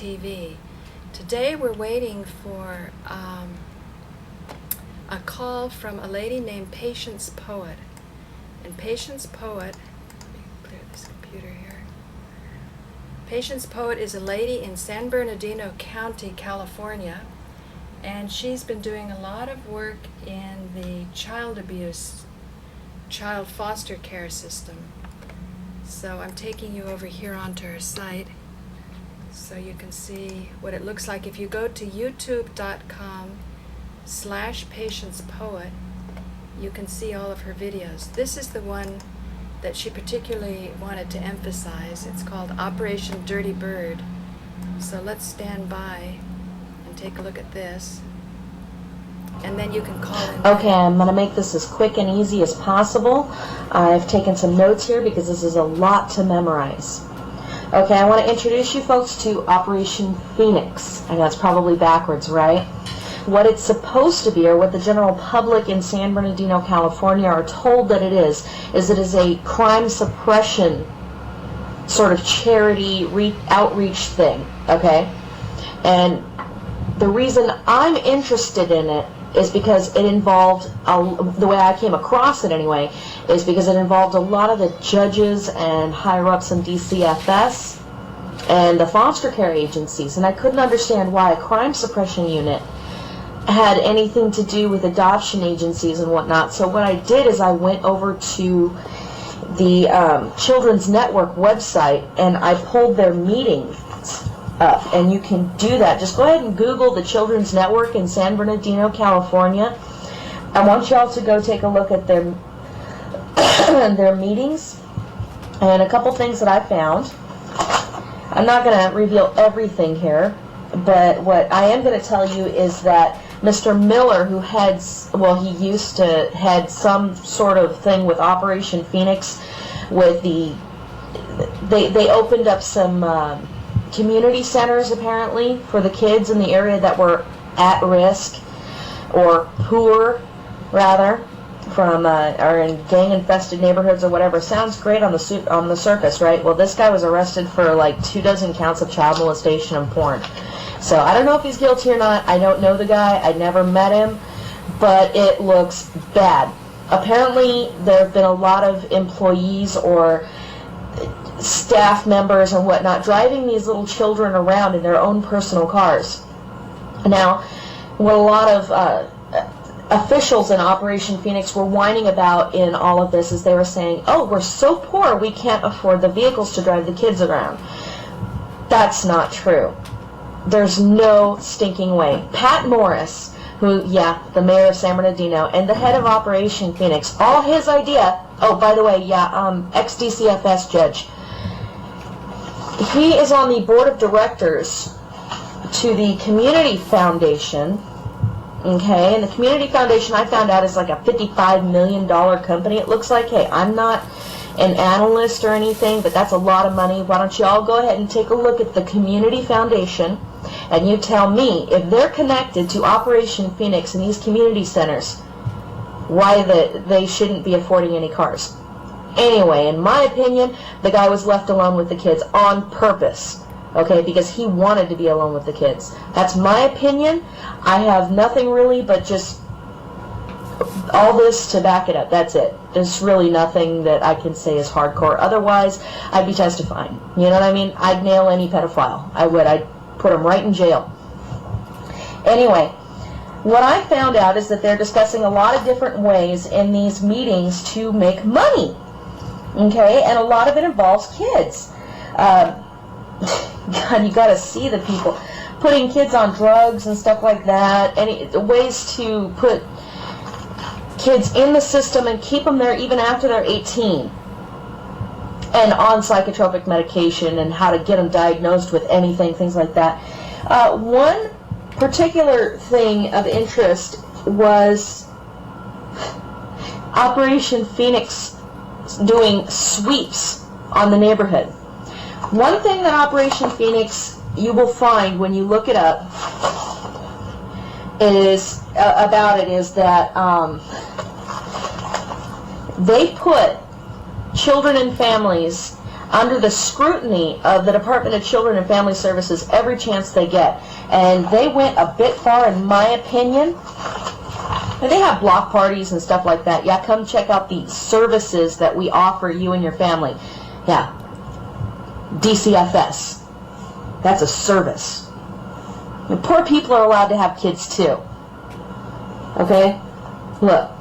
TV. Today we're waiting for a call from a lady named Patiencepoet. And Patiencepoet, let me clear this computer here. Patiencepoet is a lady in San Bernardino County, California, and she's been doing a lot of work in the child abuse, child foster care system. So I'm taking you over here onto her site so you can see what it looks like. If you go to youtube.com/patiencepoet, you can see all of her videos. This is the one that she particularly wanted to emphasize. It's called Operation Dirty Bird. So let's stand by and take a look at this. And then you can call in. Okay, I'm going to make this as quick and easy as possible. I've taken some notes here because this is a lot to memorize. Okay, I want to introduce you folks to Operation Phoenix. I know it's probably backwards, right? What it's supposed to be, or what the general public in San Bernardino, California are told that it is it is a crime suppression sort of charity outreach thing, okay? And the reason I'm interested in it is because it involved, the way I came across it anyway, is because it involved a lot of the judges and higher-ups in DCFS and the foster care agencies, and I couldn't understand why a crime suppression unit had anything to do with adoption agencies and whatnot. So what I did is I went over to the Children's Network website and I pulled their meetings up, and you can do that. Just go ahead and Google the Children's Network in San Bernardino, California. I want y'all to go take a look at their their meetings, and a couple things that I found. I'm not going to reveal everything here, but what I am going to tell you is that Mr. Miller, who heads, well, he used to head some sort of thing with Operation Phoenix, with they opened up some community centers apparently for the kids in the area that were at risk, or poor rather, from or in gang-infested neighborhoods or whatever. Sounds great on the surface, right? Well, this guy was arrested for like 24 counts of child molestation and porn. So I don't know if he's guilty or not. I don't know the guy. I never met him, but it looks bad. Apparently, there have been a lot of employees or staff members and whatnot driving these little children around in their own personal cars. Now, what a lot of officials in Operation Phoenix were whining about in all of this is they were saying, oh, we're so poor we can't afford the vehicles to drive the kids around. That's not true. There's no stinking way. Pat Morris, who, yeah, the mayor of San Bernardino, and the head of Operation Phoenix, all his idea, oh, by the way, yeah, ex-DCFS judge, he is on the board of directors to the Community Foundation, okay, and the Community Foundation, I found out, is like a $55 million company, it looks like. Hey, I'm not an analyst or anything, but that's a lot of money. Why don't you all go ahead and take a look at the Community Foundation, and you tell me if they're connected to Operation Phoenix and these community centers, why they shouldn't be affording any cars. Anyway, in my opinion, the guy was left alone with the kids on purpose, okay, because he wanted to be alone with the kids. That's my opinion. I have nothing really but just all this to back it up. That's it. There's really nothing that I can say is hardcore. Otherwise, I'd be testifying. You know what I mean? I'd nail any pedophile. I would. I'd put them right in jail. Anyway, what I found out is that they're discussing a lot of different ways in these meetings to make money. Okay? And a lot of it involves kids. God, you got to see the people putting kids on drugs and stuff like that. Any ways to put kids in the system and keep them there even after they're 18, and on psychotropic medication, and how to get them diagnosed with anything, things like that. One particular thing of interest was Operation Phoenix doing sweeps on the neighborhood. One thing that Operation Phoenix, you will find when you look it up, is that they put children and families under the scrutiny of the Department of Children and Family Services every chance they get. And they went a bit far, in my opinion. And they have block parties and stuff like that. Yeah, come check out the services that we offer you and your family. Yeah. DCFS. That's a service. And poor people are allowed to have kids too. Okay? Look.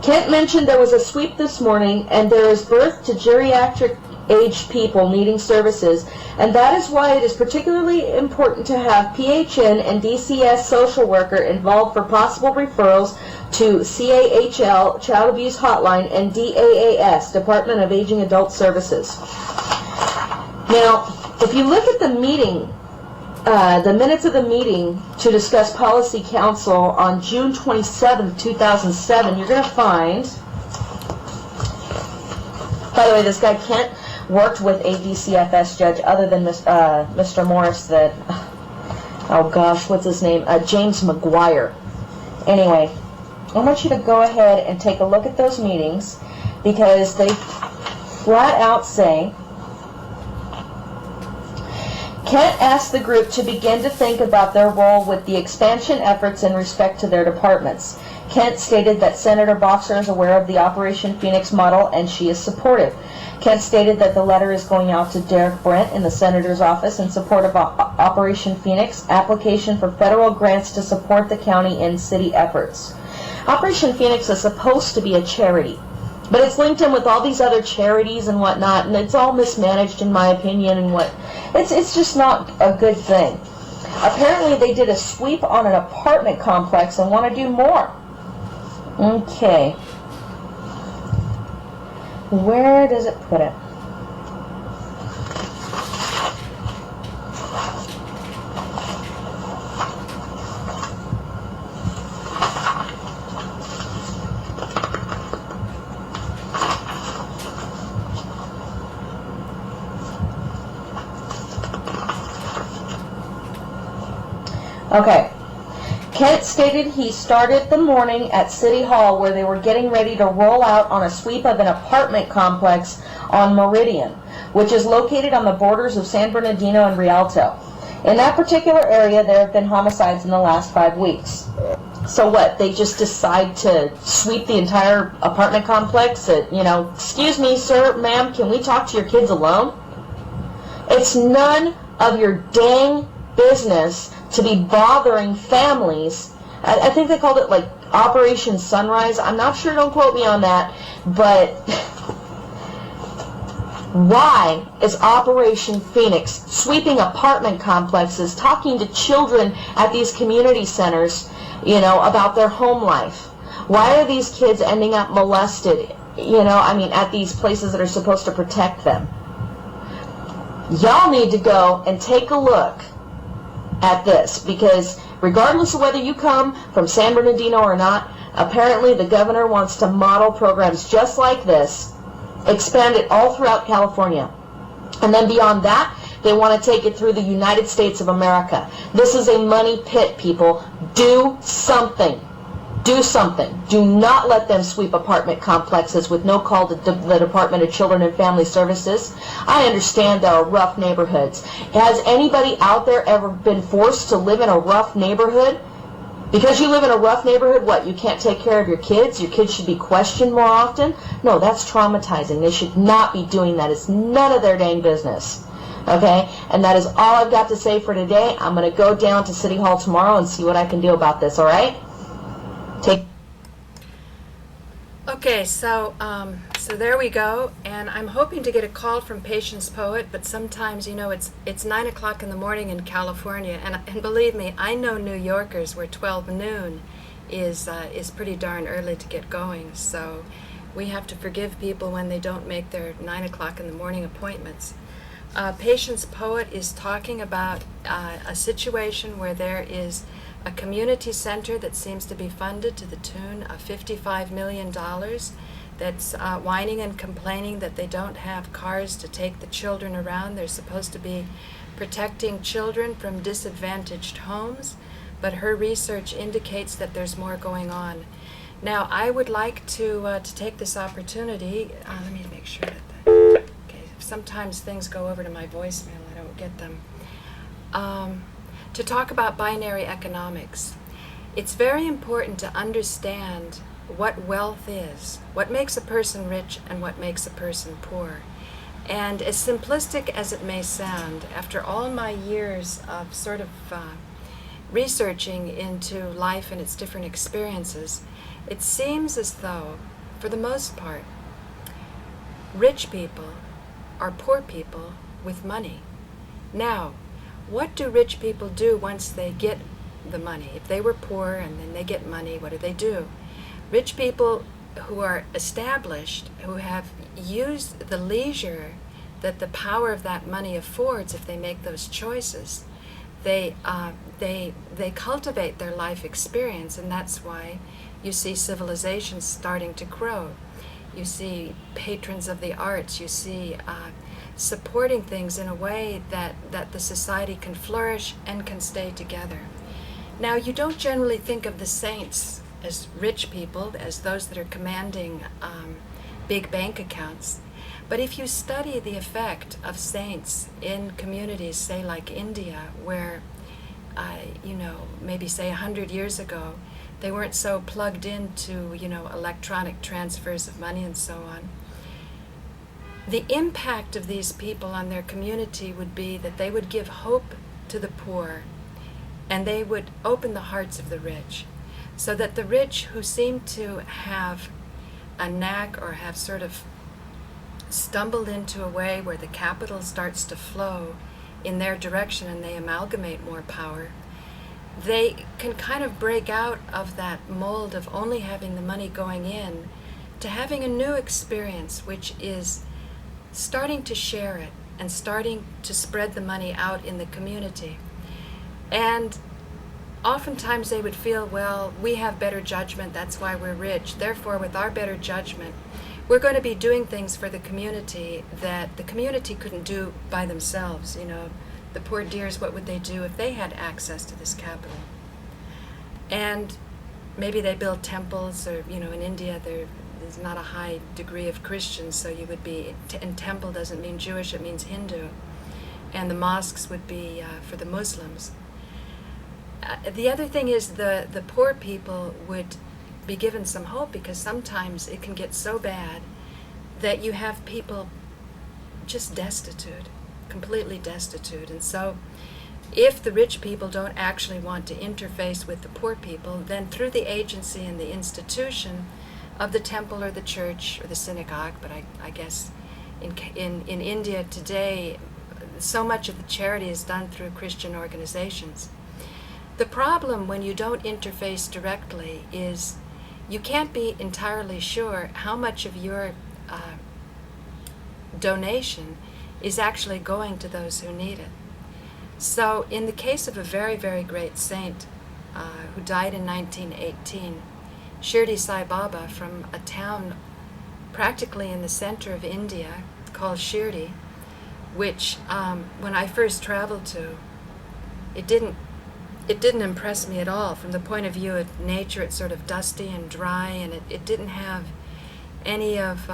Kent mentioned there was a sweep this morning, and there is birth to geriatric aged people needing services, and that is why it is particularly important to have PHN and DCS social worker involved for possible referrals to CAHL, Child Abuse Hotline, and DAAS, Department of Aging Adult Services. Now, if you look at the meeting, the minutes of the meeting to discuss Policy Council on June 27, 2007, you're going to find, by the way, this guy Kent worked with a DCFS judge other than Mr. Morris that, oh gosh, what's his name? James McGuire. Anyway, I want you to go ahead and take a look at those meetings, because they flat out say, Kent asked the group to begin to think about their role with the expansion efforts in respect to their departments. Kent stated that Senator Boxer is aware of the Operation Phoenix model and she is supportive. Kent stated that the letter is going out to Derek Brent in the Senator's office in support of Operation Phoenix, application for federal grants to support the county and city efforts. Operation Phoenix is supposed to be a charity, but it's linked in with all these other charities and whatnot, and it's all mismanaged in my opinion, and it's just not a good thing. Apparently they did a sweep on an apartment complex and want to do more. Okay. Where does it put it? Okay. Kent stated he started the morning at City Hall where they were getting ready to roll out on a sweep of an apartment complex on Meridian, which is located on the borders of San Bernardino and Rialto. In that particular area, there have been homicides in the last 5 weeks. So what, they just decide to sweep the entire apartment complex at, excuse me, sir, ma'am, can we talk to your kids alone? It's none of your dang business to be bothering families. I think they called it like Operation Sunrise. I'm not sure, don't quote me on that, but why is Operation Phoenix sweeping apartment complexes, talking to children at these community centers, about their home life? Why are these kids ending up molested, at these places that are supposed to protect them? Y'all need to go and take a look at this, because regardless of whether you come from San Bernardino or not, apparently the governor wants to model programs just like this, expand it all throughout California, and then beyond that, they want to take it through the United States of America. This is a money pit, people. Do something. Do something. Do not let them sweep apartment complexes with no call to the Department of Children and Family Services. I understand there are rough neighborhoods. Has anybody out there ever been forced to live in a rough neighborhood? Because you live in a rough neighborhood, what, you can't take care of your kids? Your kids should be questioned more often? No, that's traumatizing. They should not be doing that. It's none of their dang business. Okay? And that is all I've got to say for today. I'm going to go down to City Hall tomorrow and see what I can do about this, all right? Okay, so there we go, and I'm hoping to get a call from Patiencepoet, but sometimes, it's 9 o'clock in the morning in California, and believe me, I know New Yorkers where 12 noon is pretty darn early to get going, so we have to forgive people when they don't make their 9 o'clock in the morning appointments. Patiencepoet is talking about a situation where there is a community center that seems to be funded to the tune of $55 million that's whining and complaining that they don't have cars to take the children around. They're supposed to be protecting children from disadvantaged homes, but her research indicates that there's more going on. Now, I would like to take this opportunity, let me make sure that okay, sometimes things go over to my voicemail, I don't get them, to talk about binary economics. It's very important to understand what wealth is, what makes a person rich and what makes a person poor. And as simplistic as it may sound, after all my years of sort of researching into life and its different experiences, it seems as though, for the most part, rich people are poor people with money. Now, what do rich people do once they get the money? If they were poor and then they get money, what do? Rich people who are established, who have used the leisure that the power of that money affords if they make those choices, they cultivate their life experience, and that's why you see civilizations starting to grow. You see patrons of the arts, you see supporting things in a way that the society can flourish and can stay together. Now, you don't generally think of the saints as rich people, as those that are commanding big bank accounts. But if you study the effect of saints in communities, say like India, where, maybe say 100 years ago, they weren't so plugged into, electronic transfers of money and so on. The impact of these people on their community would be that they would give hope to the poor, and they would open the hearts of the rich, so that the rich who seem to have a knack or have sort of stumbled into a way where the capital starts to flow in their direction and they amalgamate more power, they can kind of break out of that mold of only having the money going in to having a new experience, which is starting to share it and starting to spread the money out in the community. And oftentimes they would feel, well, we have better judgment, that's why we're rich. Therefore, with our better judgment, we're going to be doing things for the community that the community couldn't do by themselves. The poor dears, what would they do if they had access to this capital? And maybe they build temples, or, in India there's not a high degree of Christians, so you would be, and temple doesn't mean Jewish, it means Hindu. And the mosques would be for the Muslims. The other thing is the poor people would be given some hope, because sometimes it can get so bad that you have people just destitute, completely destitute. And so if the rich people don't actually want to interface with the poor people, then through the agency and the institution of the temple or the church or the synagogue, but I guess in India today, so much of the charity is done through Christian organizations. The problem when you don't interface directly is you can't be entirely sure how much of your donation is actually going to those who need it. So in the case of a very, very great saint who died in 1918, Shirdi Sai Baba, from a town practically in the center of India called Shirdi, which when I first traveled to, it didn't impress me at all. From the point of view of nature, it's sort of dusty and dry, and it didn't have any of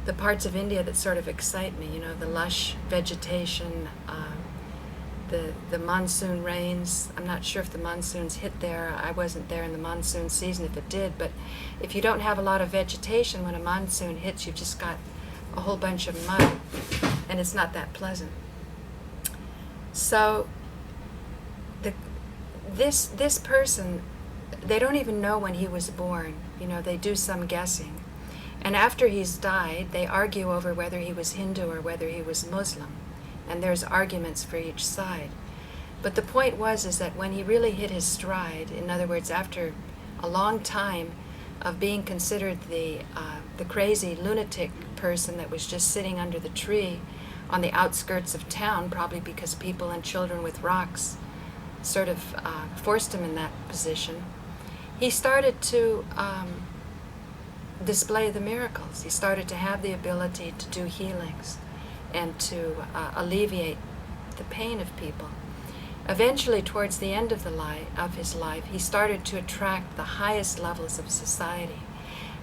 the parts of India that sort of excite me, the lush vegetation, the monsoon rains. I'm not sure if the monsoons hit there. I wasn't there in the monsoon season if it did, but if you don't have a lot of vegetation when a monsoon hits, you've just got a whole bunch of mud, and it's not that pleasant. So this person, they don't even know when he was born. They do some guessing. And after he's died, they argue over whether he was Hindu or whether he was Muslim. And there's arguments for each side. But the point is that when he really hit his stride, in other words, after a long time of being considered the crazy lunatic person that was just sitting under the tree on the outskirts of town, probably because people and children with rocks sort of forced him in that position, he started to display the miracles. He started to have the ability to do healings and to alleviate the pain of people. Eventually, towards the end of his life, he started to attract the highest levels of society.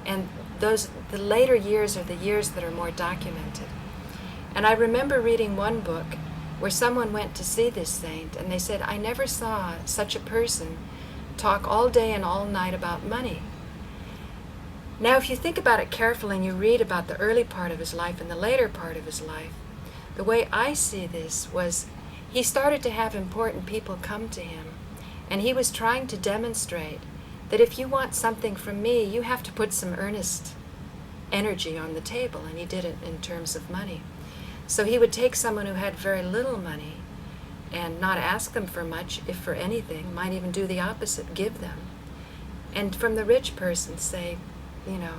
And the later years are the years that are more documented. And I remember reading one book where someone went to see this saint, and they said, I never saw such a person talk all day and all night about money. Now, if you think about it carefully and you read about the early part of his life and the later part of his life, the way I see this was he started to have important people come to him, and he was trying to demonstrate that if you want something from me, you have to put some earnest energy on the table, and he did it in terms of money. So he would take someone who had very little money and not ask them for much, if for anything, might even do the opposite, give them. And from the rich person say, you know,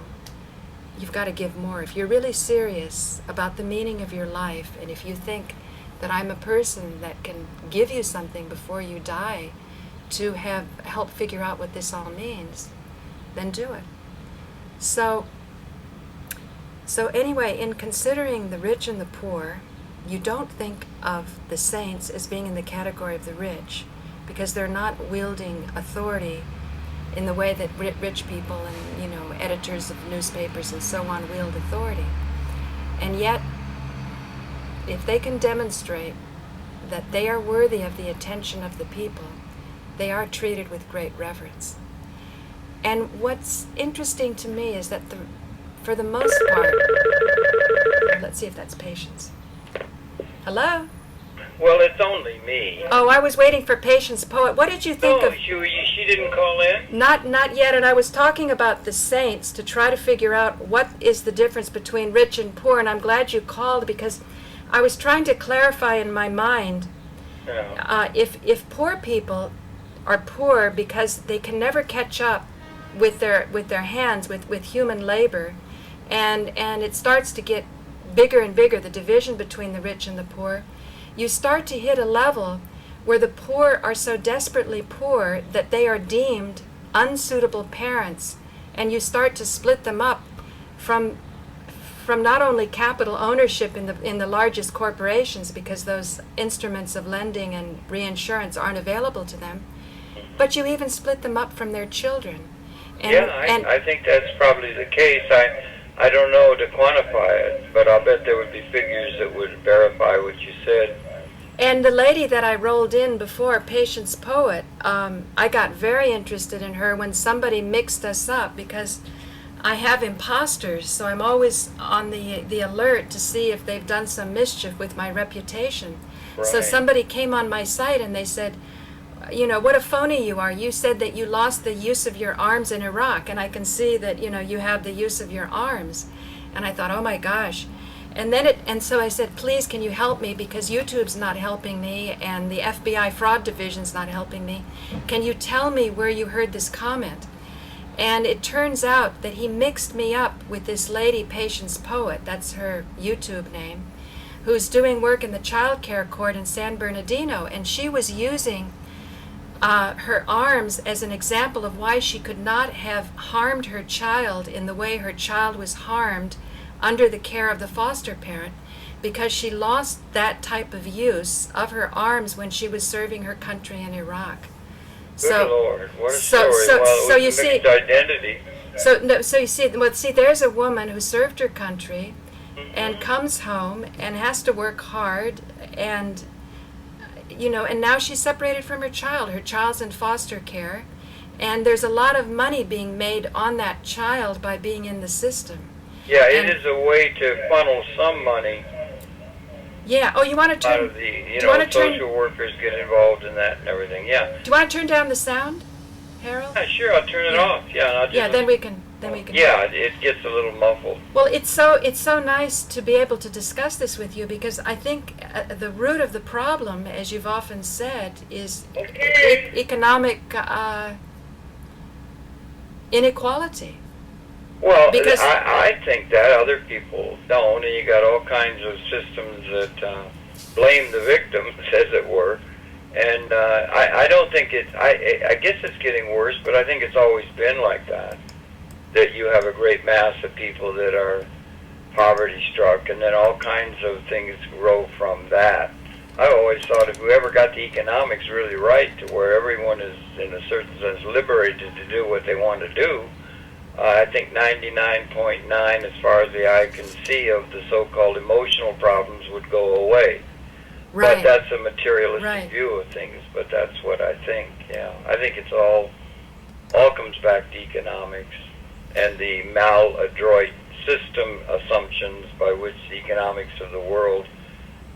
you've got to give more. If you're really serious about the meaning of your life, and if you think that I'm a person that can give you something before you die to help figure out what this all means, then do it. So anyway, in considering the rich and the poor, you don't think of the saints as being in the category of the rich, because they're not wielding authority in the way that rich people and, you know, editors of newspapers and so on wield authority. And yet, if they can demonstrate that they are worthy of the attention of the people, they are treated with great reverence. And what's interesting to me is that for the most part, let's see if that's Patience. Hello? Well, it's only me. Oh, I was waiting for Patiencepoet. What did you think of... She didn't call in? Not yet, and I was talking about the saints to try to figure out what is the difference between rich and poor, and I'm glad you called, because I was trying to clarify in my mind if poor people are poor because they can never catch up with their hands, with human labor, and it starts to get bigger and bigger, the division between the rich and the poor. You start to hit a level where the poor are so desperately poor that they are deemed unsuitable parents, and you start to split them up from not only capital ownership in the largest corporations, because those instruments of lending and reinsurance aren't available to them, but you even split them up from their children. I think that's probably the case. I don't know to quantify it, but I'll bet there would be figures that would verify what you said. And the lady that I rolled in before, Patiencepoet, I got very interested in her when somebody mixed us up, because I have imposters, so I'm always on the alert to see if they've done some mischief with my reputation. Right. So somebody came on my site and they said, you know, what a phony you are. You said that you lost the use of your arms in Iraq, and I can see that, you know, you have the use of your arms. And I thought, oh my gosh. And so I said, please, can you help me, because YouTube's not helping me and the FBI fraud division's not helping me. Can you tell me where you heard this comment? And it turns out that he mixed me up with this lady, Patiencepoet, that's her YouTube name, who's doing work in the child care court in San Bernardino, and she was using her arms as an example of why she could not have harmed her child in the way her child was harmed under the care of the foster parent, because she lost that type of use of her arms when she was serving her country in Iraq. Good Lord, what a story. Well, so it you was a see, mixed identity. So you see, there's a woman who served her country and comes home and has to work hard, and you know, and now she's separated from her child. Her child's in foster care, and there's a lot of money being made on that child by being in the system. Yeah, it is a way to funnel some money. Yeah. Oh, you want to turn? Out of the, social workers get involved in that and everything. Yeah. Do you want to turn down the sound, Harold? Yeah, sure. I'll turn it off. Yeah. And I'll just, then we can. Yeah, it gets a little muffled. Well, it's so nice to be able to discuss this with you, because I think the root of the problem, as you've often said, is economic inequality. Well, because I think that other people don't, and you got all kinds of systems that blame the victims, as it were. And I don't think I guess it's getting worse, but I think it's always been like that. That you have a great mass of people that are poverty-struck, and then all kinds of things grow from that. I always thought if whoever got the economics really right, to where everyone is, in a certain sense, liberated to do what they want to do, I think 99.9, as far as the eye can see, of the so-called emotional problems would go away. Right. But that's a materialistic Right. view of things, but that's what I think, yeah. I think it's all comes back to economics and the maladroit system assumptions by which the economics of the world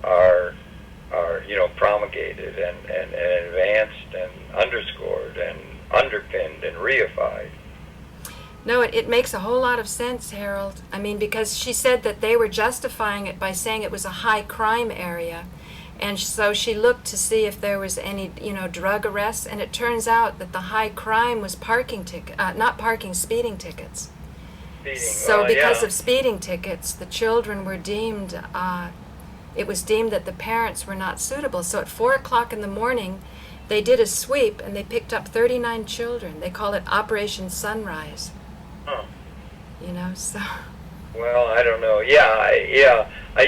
are promulgated and advanced and underscored and underpinned and reified. No, it makes a whole lot of sense, Harold. I mean, because she said that they were justifying it by saying it was a high crime area. And so she looked to see if there was any, drug arrests, and it turns out that the high crime was speeding tickets. So because of speeding tickets, the children were deemed, it was deemed that the parents were not suitable. So at 4 o'clock in the morning, they did a sweep and they picked up 39 children. They call it Operation Sunrise. Huh. So. Well, I don't know.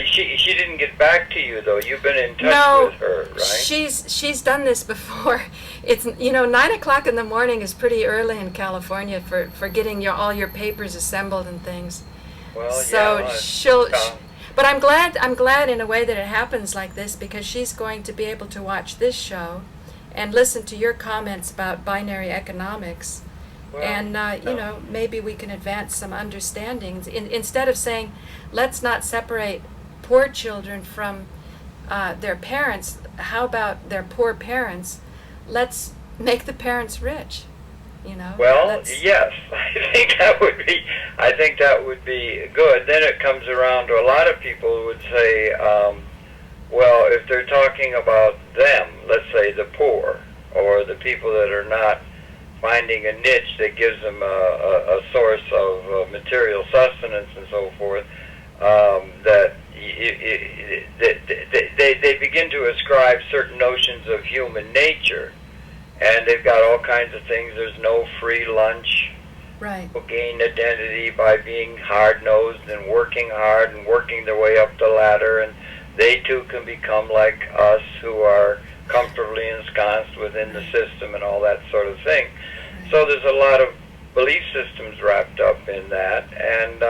She didn't get back to you though. You've been in touch with her, right? She's done this before. It's 9 o'clock in the morning is pretty early in California for getting all your papers assembled and things. Well, so but I'm glad in a way that it happens like this, because she's going to be able to watch this show and listen to your comments about binary economics. Well, and maybe we can advance some understandings instead of saying, let's not separate poor children from their parents. How about their poor parents? Let's make the parents rich. Well, yes, I think that would be good. Then it comes around to a lot of people who would say, well, if they're talking about them, let's say the poor or the people that are not finding a niche that gives them a source of material sustenance and so forth, that they begin to ascribe certain notions of human nature, and they've got all kinds of things. There's no free lunch. Right. People gain identity by being hard-nosed and working hard and working their way up the ladder, and they too can become like us, who are comfortably ensconced within the system and all that sort of thing. So there's a lot of belief systems wrapped up in that, and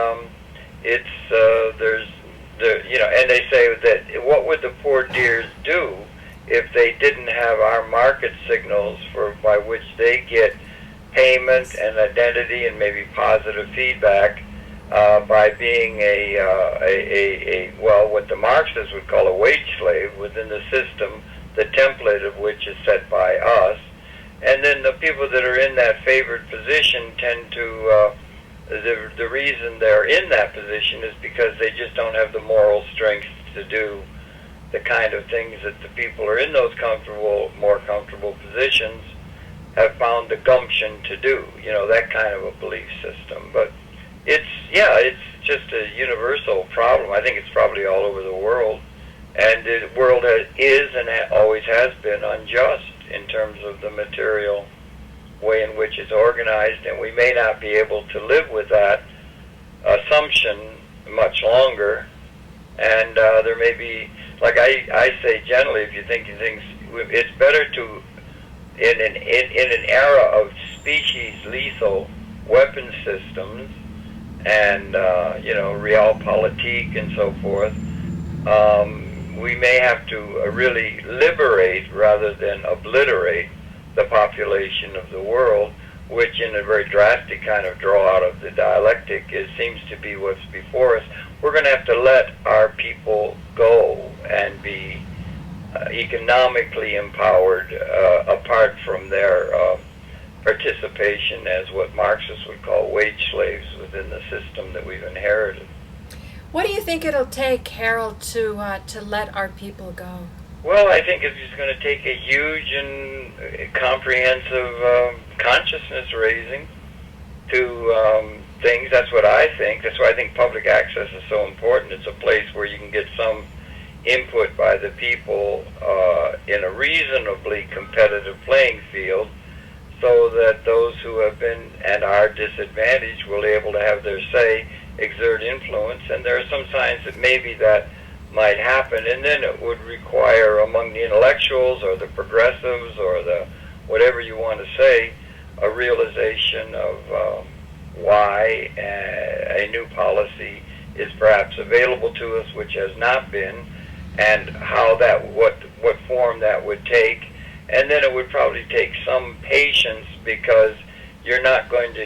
and they say that what would the poor dears do if they didn't have our market signals by which they get payment and identity and maybe positive feedback by being what the Marxists would call a wage slave within the system, the template of which is set by us. And then the people that are in that favored position tend to, the reason they're in that position is because they just don't have the moral strength to do the kind of things that the people who are in those more comfortable positions have found the gumption to do, that kind of a belief system. But it's just a universal problem. I think it's probably all over the world. And the world is and always has been unjust in terms of the material way in which it's organized, and we may not be able to live with that assumption much longer. And there may be, like I say generally, if you're thinking things, it's better to, in an era of species lethal weapon systems and realpolitik and so forth, we may have to really liberate rather than obliterate the population of the world, which in a very drastic kind of draw out of the dialectic seems to be what's before us. We're going to have to let our people go and be economically empowered apart from their participation as what Marxists would call wage slaves within the system that we've inherited. What do you think it'll take, Harold, to let our people go? Well, I think it's just going to take a huge and comprehensive consciousness raising to things. That's what I think. That's why I think public access is so important. It's a place where you can get some input by the people in a reasonably competitive playing field, so that those who have been and are disadvantaged will be able to have their say, exert influence. And there are some signs that maybe that might happen, and then it would require, among the intellectuals or the progressives or the whatever you want to say, a realization of why a new policy is perhaps available to us, which has not been, and how that, what form that would take. And then it would probably take some patience, because you're not going to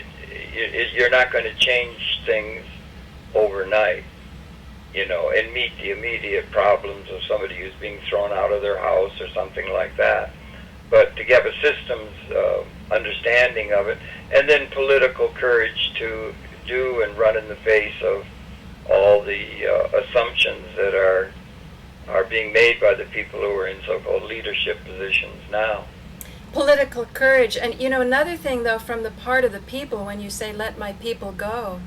change things overnight, and meet the immediate problems of somebody who's being thrown out of their house or something like that. But to have a systems understanding of it, and then political courage to do and run in the face of all the assumptions that are being made by the people who are in so-called leadership positions now. Political courage. And another thing, though, from the part of the people, when you say let my people go,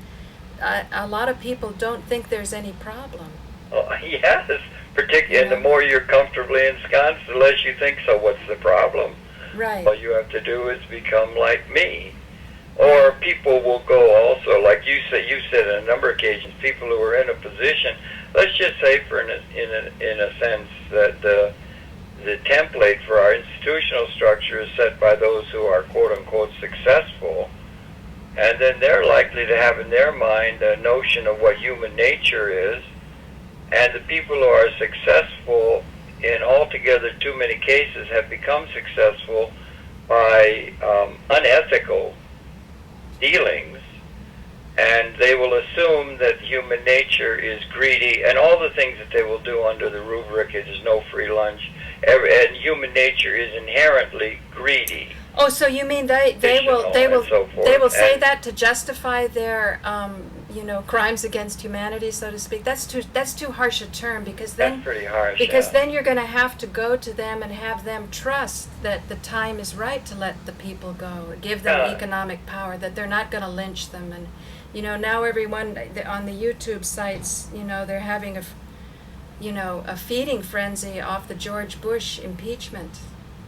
a lot of people don't think there's any problem. Oh, yes, particularly, and the more you're comfortably ensconced, the less you think, so what's the problem? Right. All you have to do is become like me. Or people will go also, like you've said on a number of occasions, people who are in a position, let's just say in a sense that the template for our institutional structure is set by those who are quote-unquote successful, and then they're likely to have in their mind a notion of what human nature is, and the people who are successful in altogether too many cases have become successful by unethical dealings, and they will assume that human nature is greedy, and all the things that they will do under the rubric is no free lunch, and human nature is inherently greedy. Oh, so you mean they will say that to justify their crimes against humanity, so to speak? That's too harsh a term, because then that's pretty harsh. Because then you're going to have to go to them and have them trust that the time is right to let the people go, give them economic power, that they're not going to lynch them. And now everyone on the YouTube sites, they're having a feeding frenzy off the George Bush impeachment.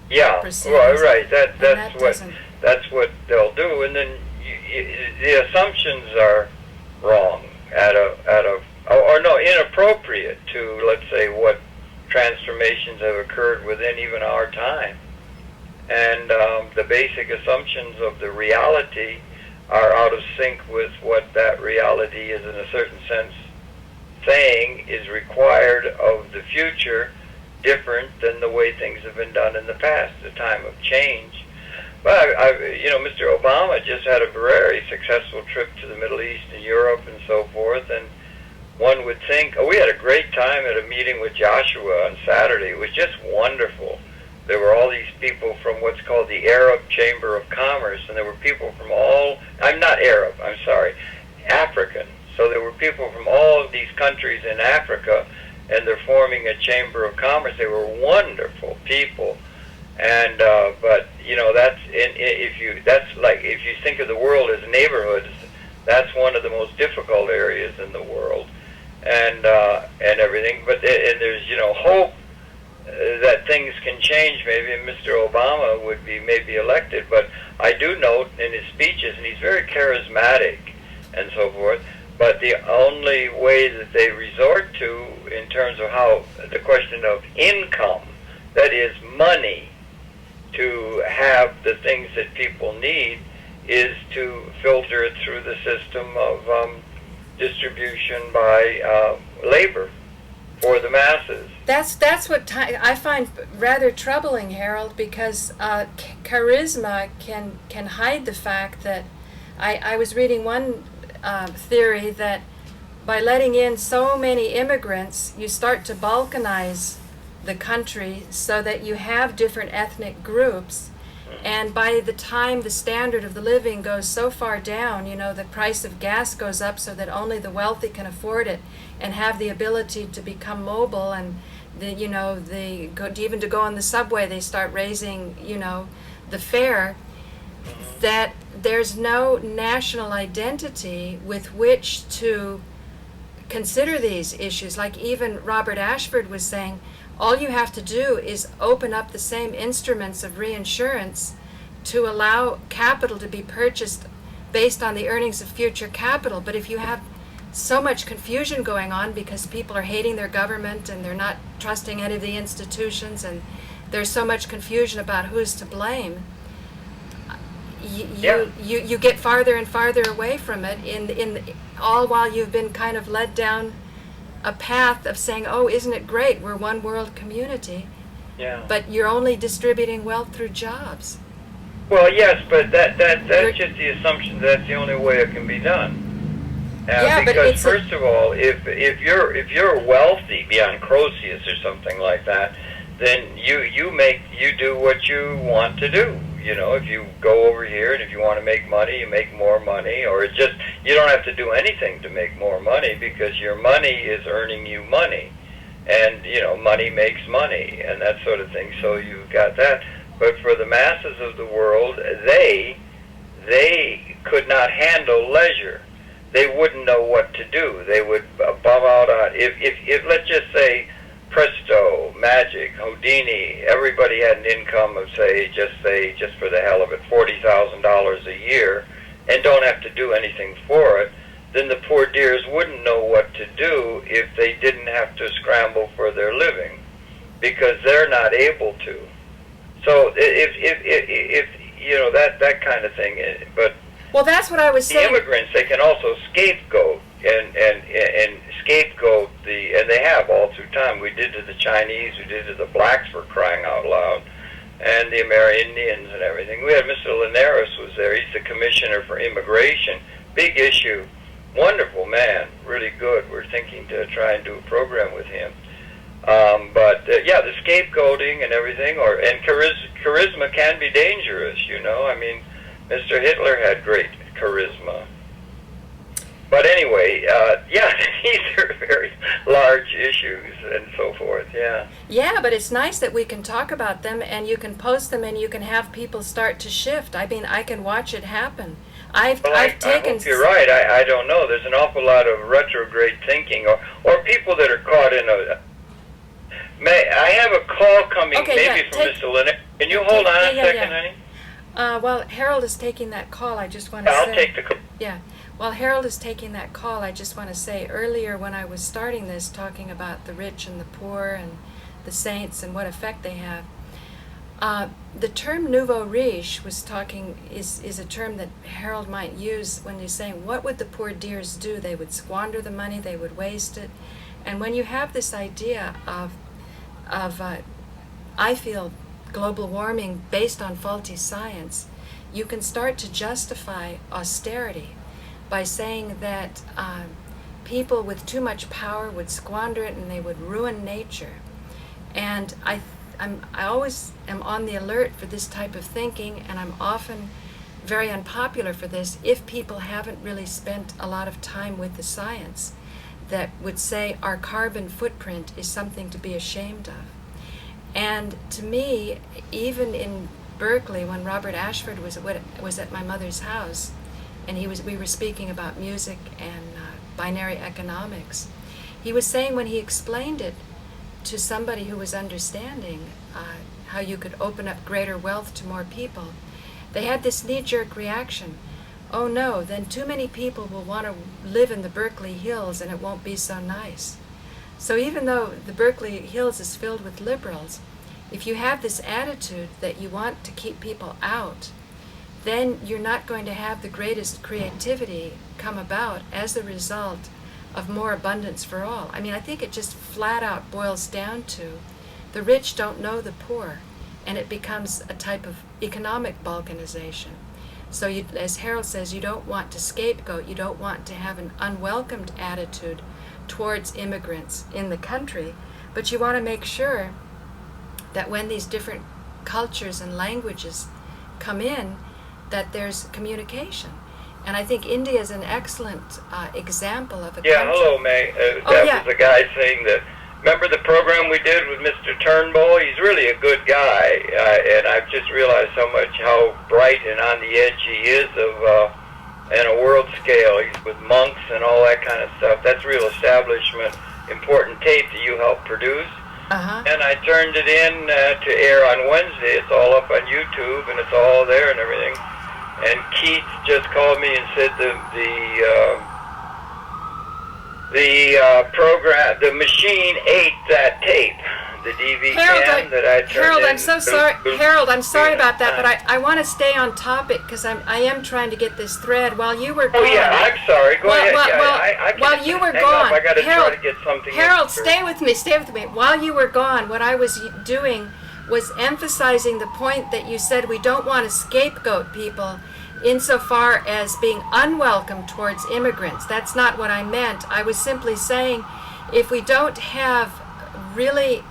Yeah, right. That's what they'll do, and then the assumptions are wrong inappropriate to, let's say, what transformations have occurred within even our time, and the basic assumptions of the reality are out of sync with what that reality is, in a certain sense, saying is required of the future, different than the way things have been done in the past, a time of change. But Mr. Obama just had a very successful trip to the Middle East and Europe and so forth, and one would think, we had a great time at a meeting with Joshua on Saturday. It was just wonderful. There were all these people from what's called the Arab Chamber of Commerce, and there were people from African. So there were people from all of these countries in Africa, and they're forming a chamber of commerce. They were wonderful people, and but if you think of the world as neighborhoods, that's one of the most difficult areas in the world, and everything. But and there's hope that things can change maybe, and Mr. Obama would be maybe elected. But I do note in his speeches, and he's very charismatic and so forth, but the only way that they resort to in terms of how the question of income, that is money, to have the things that people need, is to filter it through the system of distribution by labor for the masses. That's what I find rather troubling, Harold, because charisma can hide the fact that I was reading one theory that by letting in so many immigrants, you start to balkanize the country so that you have different ethnic groups, and by the time the standard of the living goes so far down, the price of gas goes up so that only the wealthy can afford it and have the ability to become mobile, and even to go on the subway they start raising the fare, that there's no national identity with which to consider these issues. Like even Robert Ashford was saying, all you have to do is open up the same instruments of reinsurance to allow capital to be purchased based on the earnings of future capital. But if you have so much confusion going on because people are hating their government and they're not trusting any of the institutions, and there's so much confusion about who's to blame, you get farther and farther away from it, all while you've been kind of led down a path of saying, oh, isn't it great, we're one world community. Yeah. But you're only distributing wealth through jobs. Well, yes, but that's just the assumption that's the only way it can be done. Yeah, because but it's first of all, if you're wealthy beyond Croesus or something like that, then you do what you want to do. You know, if you go over here and if you want to make money, you make more money, or you don't have to do anything to make more money because your money is earning you money, and you know, money makes money and that sort of thing. So you've got that. But for the masses of the world, they could not handle leisure. They wouldn't know what to do. They would bum out on if let's just say presto, magic, Houdini, everybody had an income of just for the hell of it, $40,000 a year, and don't have to do anything for it, then the poor dears wouldn't know what to do if they didn't have to scramble for their living, because they're not able to. So if you know that kind of thing, but well, that's what I was the saying. immigrants, they can also scapegoat and scapegoat and they have all through time. We did to the Chinese, we did to the blacks, for crying out loud, and the Amerindians and everything. We had Mr. Linares was there. He's the commissioner for immigration. Big issue, wonderful man, really good. We're thinking to try and do a program with him. Yeah, the scapegoating and everything, and charisma can be dangerous, you know. I mean, Mr. Hitler had great charisma. But anyway, yeah, these are very large issues and so forth, yeah. Yeah, but it's nice that we can talk about them and you can post them and you can have people start to shift. I mean, I can watch it happen. I've taken... I hope you're right. I don't know. There's an awful lot of retrograde thinking or people that are caught in a... I have a call coming, maybe from Mr. Lynette. Can you hold on a second, honey? Well, Harold is taking that call. I just want to say... I'll take the call. Yeah. While Harold is taking that call, I just want to say earlier when I was starting this, talking about the rich and the poor and the saints and what effect they have, the term nouveau riche is a term that Harold might use when he's saying, what would the poor dears do? They would squander the money, they would waste it. And when you have this idea of I feel, global warming based on faulty science, you can start to justify austerity by saying that people with too much power would squander it and they would ruin nature. And I always am on the alert for this type of thinking, and I'm often very unpopular for this if people haven't really spent a lot of time with the science that would say our carbon footprint is something to be ashamed of. And to me, even in Berkeley, when Robert Ashford was at my mother's house, and we were speaking about music and binary economics, he was saying when he explained it to somebody who was understanding how you could open up greater wealth to more people, they had this knee-jerk reaction. Oh no, then too many people will want to live in the Berkeley Hills and it won't be so nice. So even though the Berkeley Hills is filled with liberals, if you have this attitude that you want to keep people out, then you're not going to have the greatest creativity come about as a result of more abundance for all. I mean, I think it just flat out boils down to the rich don't know the poor, and it becomes a type of economic balkanization. So as Harold says, you don't want to scapegoat, you don't want to have an unwelcomed attitude towards immigrants in the country, but you want to make sure that when these different cultures and languages come in, that there's communication. And I think India is an excellent example of a country. Yeah, hello, May. That was a guy saying that, remember the program we did with Mr. Turnbull? He's really a good guy, and I've just realized how bright and on the edge he is in a world scale. He's with monks and all that kind of stuff. That's real establishment, important tape that you helped produce. Uh-huh. And I turned it in to air on Wednesday. It's all up on YouTube, and it's all there and everything. And Keith just called me and said the program, the machine ate that tape. the DV Harold, that I turned Harold, I'm so sorry. Harold, I'm sorry Yeah. about that, but I want to stay on topic because I am trying to get this thread. While you were gone. Oh yeah, I'm sorry. Go ahead. I While you were hang gone, up. I got to Harold, try to get something. Harold, in stay with me. Stay with me. While you were gone, what I was doing was emphasizing the point that you said we don't want to scapegoat people insofar as being unwelcome towards immigrants. That's not what I meant. I was simply saying if we don't have really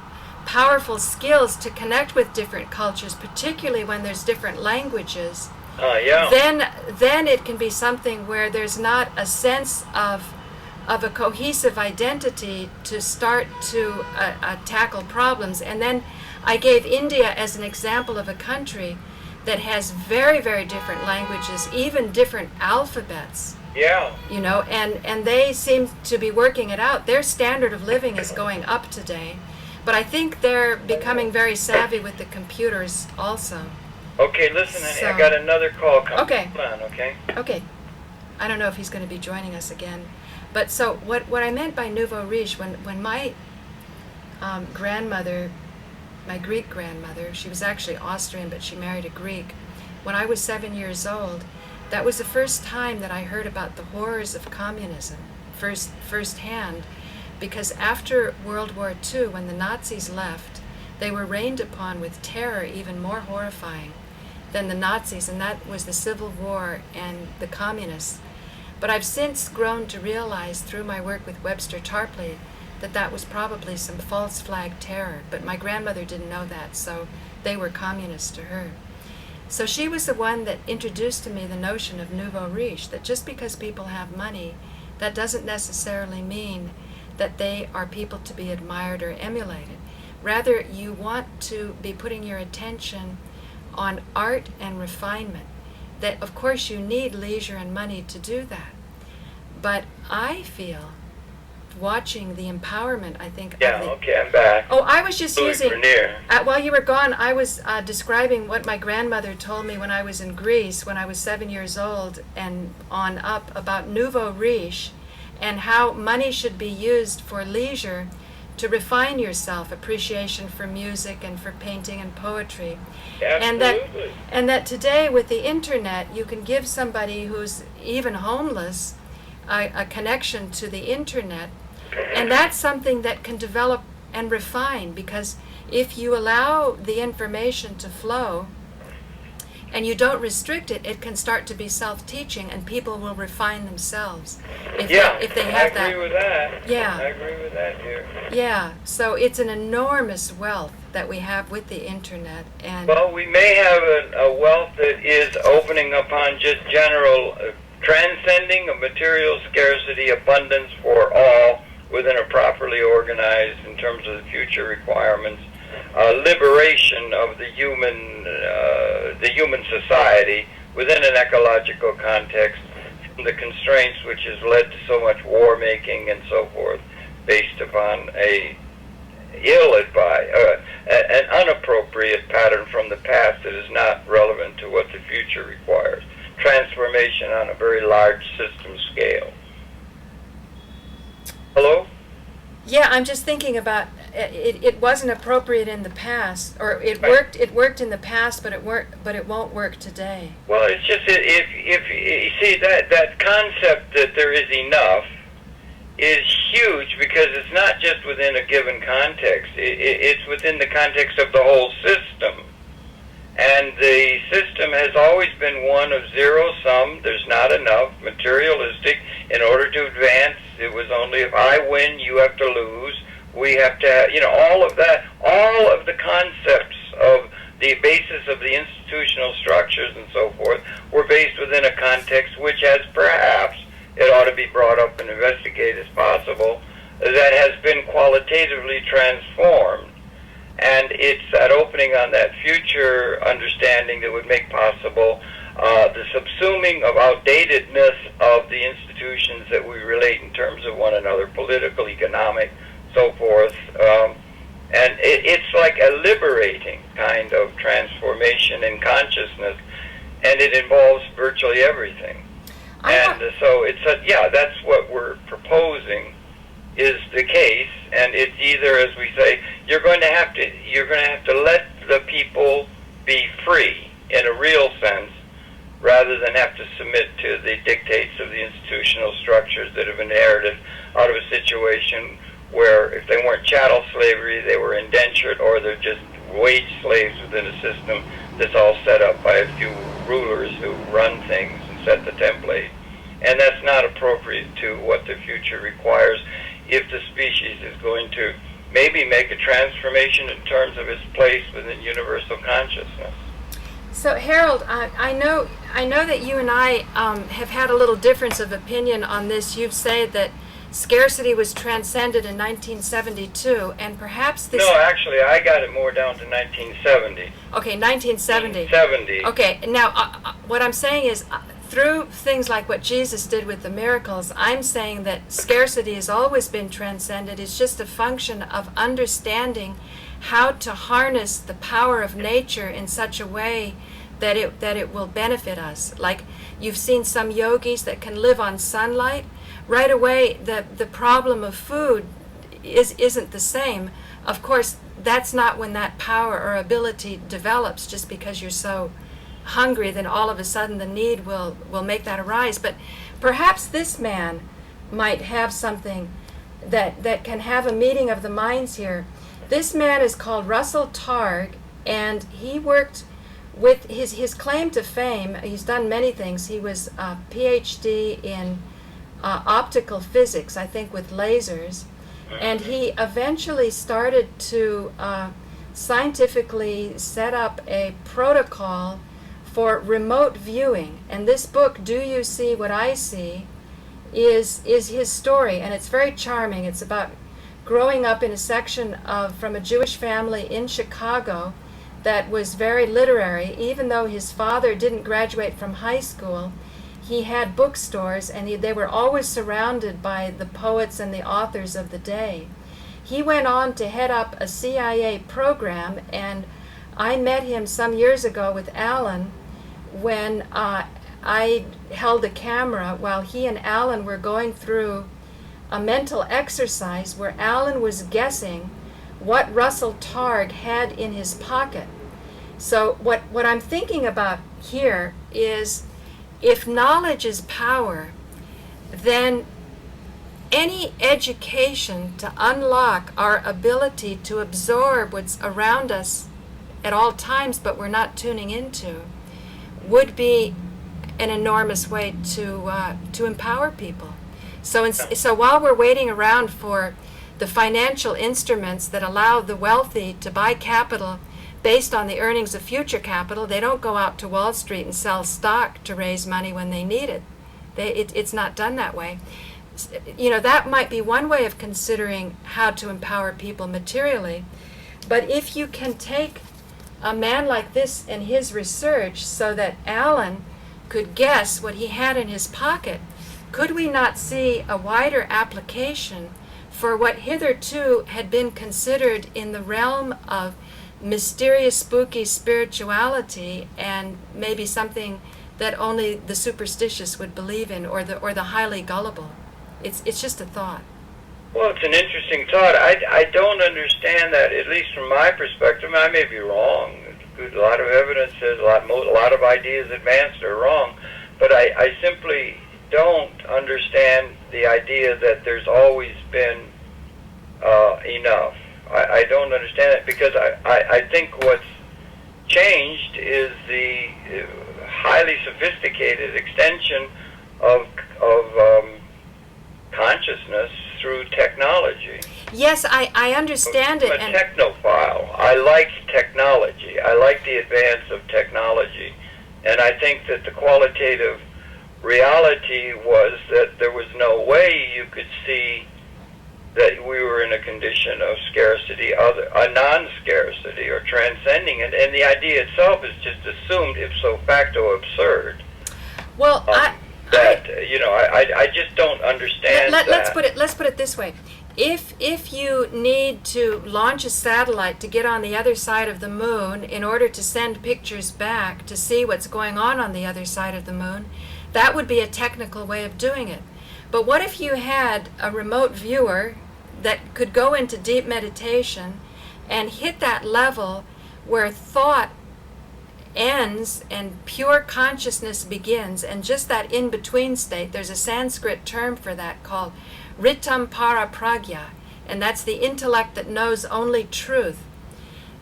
powerful skills to connect with different cultures, particularly when there's different languages, Yeah. then it can be something where there's not a sense of a cohesive identity to start to tackle problems. And then I gave India as an example of a country that has very, very different languages, even different alphabets. Yeah. You know, and they seem to be working it out. Their standard of living is going up today, but I think they're becoming very savvy with the computers also. Okay, listen, honey, So- I got another call coming. Okay. Hold on, okay? Okay, I don't know if he's going to be joining us again, but so what I meant by nouveau riche, when my grandmother, my Greek grandmother, she was actually Austrian, but she married a Greek. When I was 7 years old, that was the first time that I heard about the horrors of communism, firsthand, because after World War II, when the Nazis left, they were rained upon with terror even more horrifying than the Nazis, and that was the Civil War and the communists. But I've since grown to realize through my work with Webster Tarpley that that was probably some false flag terror, but my grandmother didn't know that, so they were communists to her. So she was the one that introduced to me the notion of nouveau riche, that just because people have money, that doesn't necessarily mean that they are people to be admired or emulated. Rather, you want to be putting your attention on art and refinement. That, of course, you need leisure and money to do that. But I feel, watching the empowerment, I think, Yeah, of the, okay, I'm back. Oh, I was just Louis using, Vernier. while you were gone, I was describing what my grandmother told me when I was in Greece, when I was 7 years old and on up, about nouveau riche and how money should be used for leisure to refine yourself, appreciation for music and for painting and poetry. Absolutely. And that today with the internet, you can give somebody who's even homeless a connection to the internet. And that's something that can develop and refine, because if you allow the information to flow and you don't restrict it, it can start to be self-teaching, and people will refine themselves if they have that. I agree with that. Yeah. I agree with that, dear. Yeah, so it's an enormous wealth that we have with the internet. And Well, we may have a wealth that is opening upon just general transcending of material scarcity, abundance for all within a properly organized, in terms of the future requirements, liberation of the human society within an ecological context from the constraints which has led to so much war making and so forth, based upon an unappropriate pattern from the past that is not relevant to what the future requires. Transformation on a very large system scale. Hello? yeah, I'm just thinking about it wasn't appropriate in the past, or it Right. worked in the past, but it won't work today. Well, it's just that if you see that concept that there is enough is huge, because it's not just within a given context. It's within the context of the whole system. And the system has always been one of zero sum. There's not enough, materialistic. In order to advance, it was only if I win, you have to lose. We have to have, all of that, all of the concepts of the basis of the institutional structures and so forth were based within a context which has perhaps, it ought to be brought up and investigated as possible, that has been qualitatively transformed. And it's that opening on that future understanding that would make possible the subsuming of outdatedness of the institutions that we relate in terms of one another, political, economic, so forth. And it's like a liberating kind of transformation in consciousness, and it involves virtually everything. So that's what we're proposing is the case, and it's either, as we say, you're going to have to let the people be free in a real sense, rather than have to submit to the dictates of the institutional structures that have inherited out of a situation where if they weren't chattel slavery, they were indentured, or they're just wage slaves within a system that's all set up by a few rulers who run things and set the template. And that's not appropriate to what the future requires if the species is going to maybe make a transformation in terms of its place within universal consciousness. So Harold, I know that you and I have had a little difference of opinion on this. You've said that scarcity was transcended in 1972, and perhaps this... No, actually, I got it more down to 1970. Okay, 1970. 1970. Okay, now what I'm saying is, through things like what Jesus did with the miracles, I'm saying that scarcity has always been transcended. It's just a function of understanding how to harness the power of nature in such a way that it will benefit us. Like you've seen some yogis that can live on sunlight. Right away, the problem of food isn't the same. Of course, that's not when that power or ability develops. Just because you're so hungry, then all of a sudden the need will make that arise. But perhaps this man might have something that can have a meeting of the minds here. This man is called Russell Targ, and he worked with his claim to fame. He's done many things. He was a PhD in optical physics, I think with lasers, and he eventually started to scientifically set up a protocol for remote viewing. And this book, Do You See What I See, is his story, and it's very charming. It's about growing up in a section from a Jewish family in Chicago that was very literary. Even though his father didn't graduate from high school, he had bookstores, and they were always surrounded by the poets and the authors of the day. He went on to head up a CIA program, and I met him some years ago with Alan when I held a camera while he and Alan were going through a mental exercise where Alan was guessing what Russell Targ had in his pocket. So what I'm thinking about here is, if knowledge is power, then any education to unlock our ability to absorb what's around us at all times but we're not tuning into would be an enormous way to empower people. So while we're waiting around for the financial instruments that allow the wealthy to buy capital based on the earnings of future capital, they don't go out to Wall Street and sell stock to raise money when they need it. It's not done that way. You know, that might be one way of considering how to empower people materially. But if you can take a man like this and his research so that Alan could guess what he had in his pocket, could we not see a wider application for what hitherto had been considered in the realm of mysterious, spooky spirituality, and maybe something that only the superstitious would believe in, or the highly gullible? It's just a thought. Well, it's an interesting thought. I don't understand that, at least from my perspective. I may be wrong. A lot of evidence says a lot of ideas advanced are wrong, but I simply don't understand the idea that there's always been enough. I don't understand it, because I think what's changed is the highly sophisticated extension of consciousness through technology. Yes, I understand it. I'm a technophile. I like technology. I like the advance of technology. And I think that the qualitative reality was that there was no way you could see that we were in a condition of scarcity, a non-scarcity, or transcending it. And the idea itself is just assumed ipso facto absurd. Well, I just don't understand that. Let's put it this way. If you need to launch a satellite to get on the other side of the moon in order to send pictures back to see what's going on the other side of the moon, that would be a technical way of doing it. But what if you had a remote viewer that could go into deep meditation, and hit that level where thought ends and pure consciousness begins, and just that in-between state, there's a Sanskrit term for that called ritam para pragya, and that's the intellect that knows only truth.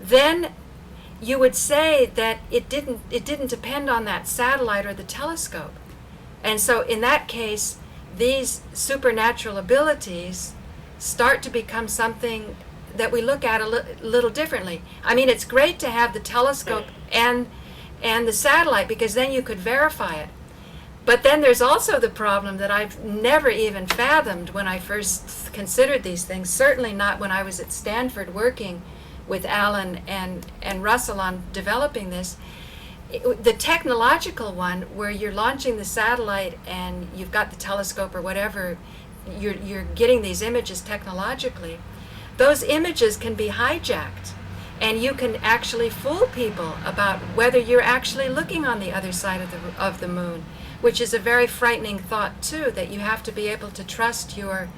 Then you would say that it didn't depend on that satellite or the telescope. And so in that case, these supernatural abilities start to become something that we look at a little differently. I mean, it's great to have the telescope and the satellite, because then you could verify it. But then there's also the problem that I've never even fathomed when I first considered these things, certainly not when I was at Stanford working with Alan and Russell on developing this. The technological one, where you're launching the satellite and you've got the telescope or whatever, you're getting these images technologically. Those images can be hijacked, and you can actually fool people about whether you're actually looking on the other side of the moon, which is a very frightening thought too, that you have to be able to trust your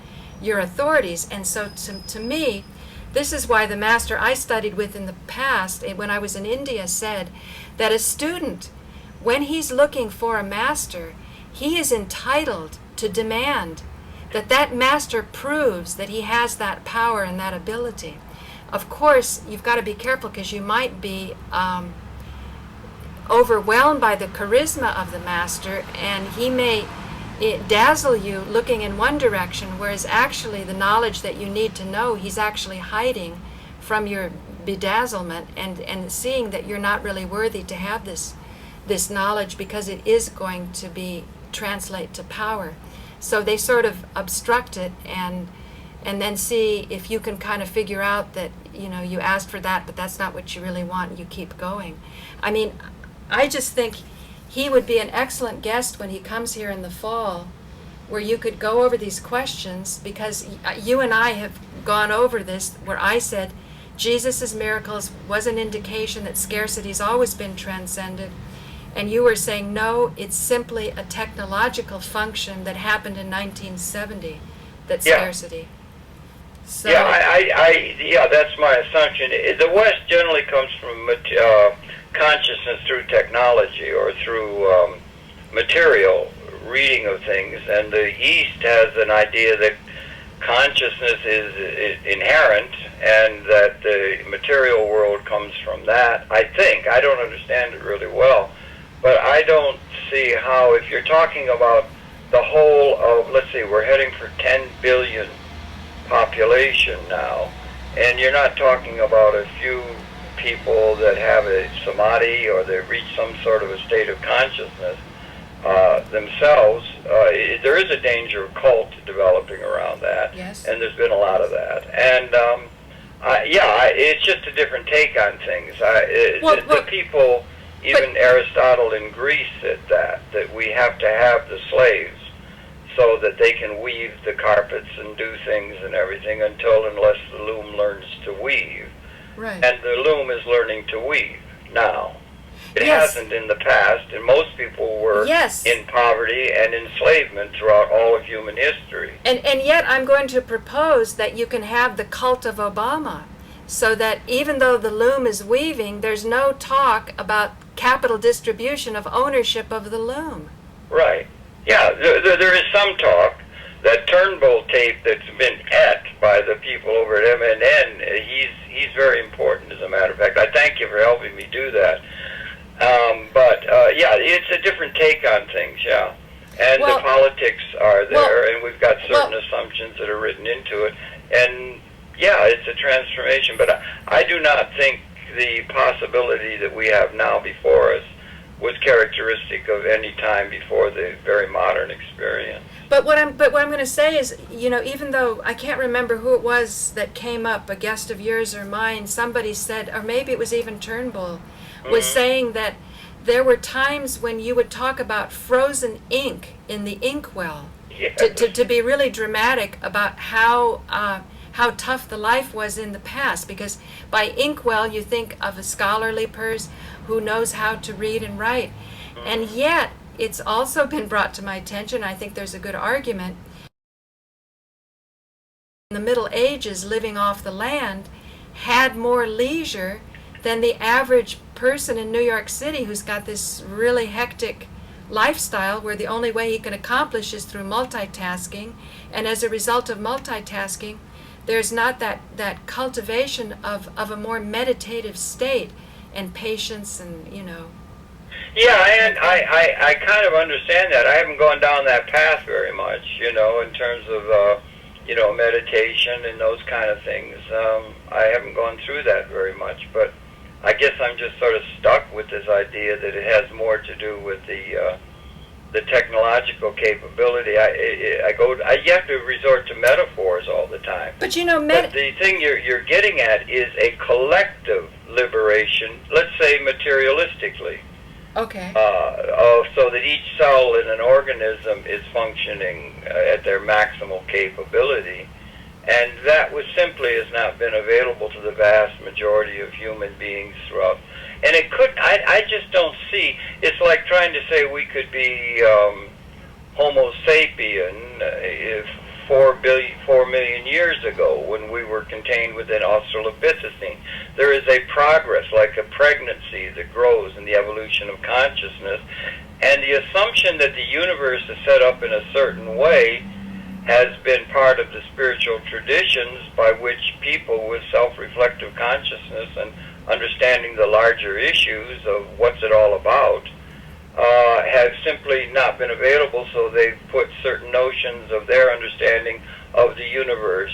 authorities. And so to me, this is why the master I studied with in the past, when I was in India, said that a student, when he's looking for a master, he is entitled to demand that that master proves that he has that power and that ability. Of course, you've got to be careful, because you might be overwhelmed by the charisma of the master, and he may dazzle you looking in one direction, whereas actually the knowledge that you need to know, he's actually hiding from your bedazzlement, and seeing that you're not really worthy to have this knowledge, because it is going to be translate to power. So they sort of obstruct it, and then see if you can kind of figure out that, you asked for that, but that's not what you really want, and you keep going. I mean, I just think he would be an excellent guest when he comes here in the fall, where you could go over these questions, because you and I have gone over this, where I said Jesus' miracles was an indication that scarcity's always been transcended. And you were saying, no, it's simply a technological function that happened in 1970, that scarcity. So, yeah, that's my assumption. The West generally comes from consciousness through technology or through material reading of things, and the East has an idea that consciousness is inherent and that the material world comes from that. I think. I don't understand it really well, but I don't see how, if you're talking about the whole of, let's see, we're heading for 10 billion population now, and you're not talking about a few people that have a samadhi or they reach some sort of a state of consciousness themselves. There is a danger of cult developing around that, yes. And there's been a lot of that. And it's just a different take on things. The people, even Aristotle in Greece said that we have to have the slaves so that they can weave the carpets and do things and everything unless the loom learns to weave. Right. And the loom is learning to weave now. It Yes. hasn't in the past, and most people were Yes. in poverty and enslavement throughout all of human history. And yet I'm going to propose that you can have the cult of Obama, so that even though the loom is weaving, there's no talk about capital distribution of ownership of the loom. Right. Yeah, there is some talk. That Turnbull tape that's been et by the people over at MNN, he's very important, as a matter of fact. I thank you for helping me do that. It's a different take on things, yeah. And the politics are there, and we've got certain assumptions that are written into it. And, yeah, it's a transformation. But I do not think the possibility that we have now before us was characteristic of any time before the very modern experience. But what I'm going to say is, even though I can't remember who it was that came up, a guest of yours or mine, somebody said, or maybe it was even Turnbull, was saying that there were times when you would talk about frozen ink in the inkwell, to be really dramatic about how tough the life was in the past, because by inkwell you think of a scholarly person who knows how to read and write. And yet it's also been brought to my attention, I think there's a good argument, in the Middle Ages living off the land, had more leisure than the average person in New York City who's got this really hectic lifestyle where the only way he can accomplish is through multitasking, and as a result of multitasking there's not that cultivation of a more meditative state and patience and, you know. Yeah, and I kind of understand that. I haven't gone down that path very much, you know, in terms of, you know, meditation and those kind of things. I haven't gone through that very much, but I guess I'm just sort of stuck with this idea that it has more to do with the technological capability. You have to resort to metaphors all the time. But you know, but the thing you're getting at is a collective liberation, let's say materialistically. Okay. So that each cell in an organism is functioning at their maximal capability, and that was simply has not been available to the vast majority of human beings throughout. And it could, I just don't see, it's like trying to say we could be Homo sapien if 4 million years ago when we were contained within Australopithecine. There is a progress, like a pregnancy that grows in the evolution of consciousness, and the assumption that the universe is set up in a certain way has been part of the spiritual traditions by which people with self-reflective consciousness and understanding the larger issues of what's it all about have simply not been available, so they've put certain notions of their understanding of the universe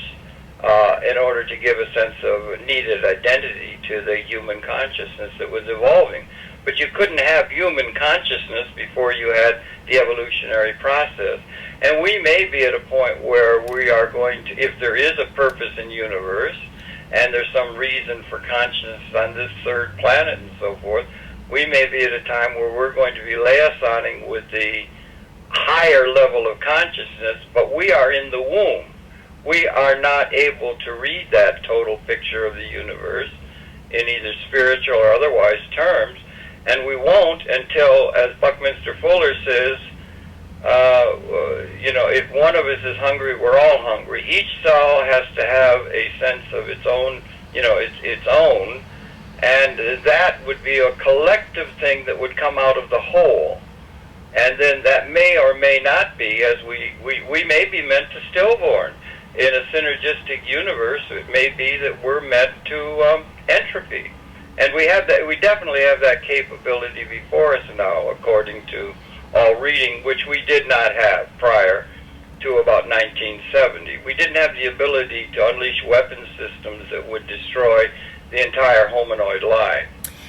in order to give a sense of needed identity to the human consciousness that was evolving. But you couldn't have human consciousness before you had the evolutionary process. And we may be at a point where we are going to, if there is a purpose in the universe, and there's some reason for consciousness on this third planet and so forth, we may be at a time where we're going to be liaisoning with the higher level of consciousness, but we are in the womb. We are not able to read that total picture of the universe in either spiritual or otherwise terms, and we won't until, as Buckminster Fuller says, you know, if one of us is hungry, we're all hungry. Each cell has to have a sense of its own, you know, its own, and that would be a collective thing that would come out of the whole. And then that may or may not be, as we may be meant to stillborn. In a synergistic universe, it may be that we're meant to entropy. And we have that. We definitely have that capability before us now, according to all reading, which we did not have prior to about 1970. We didn't have the ability to unleash weapon systems that would destroy the entire hominoid line.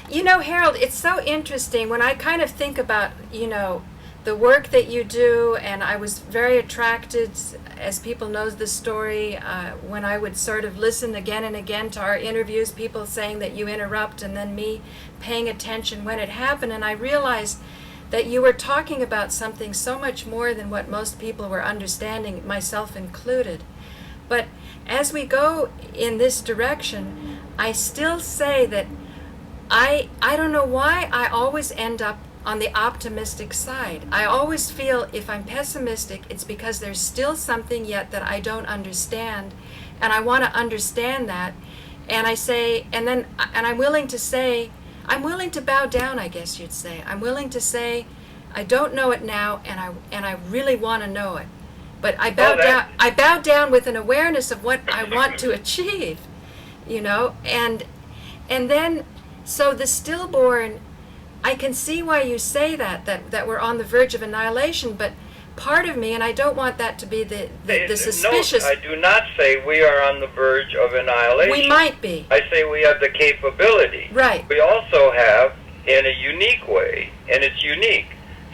You know, Harold, it's so interesting when I kind of think about, you know, the work that you do, and I was very attracted, as people know the story, when I would sort of listen again and again to our interviews, people saying that you interrupt, and then me paying attention when it happened, and I realized that you were talking about something so much more than what most people were understanding, myself included. But as we go in this direction, I still say that I don't know why I always end up on the optimistic side. I always feel if I'm pessimistic, it's because there's still something yet that I don't understand, and I want to understand that. And I say, and I'm willing to say, I'm willing to bow down, I guess you'd say. I'm willing to say, I don't know it now, and I really want to know it. But I bow down with an awareness of what I want to achieve, you know, and then, so the stillborn, I can see why you say that we're on the verge of annihilation, but part of me, and I don't want that to be the suspicious... No, I do not say we are on the verge of annihilation. We might be. I say we have the capability. Right. We also have, in a unique way, and it's unique,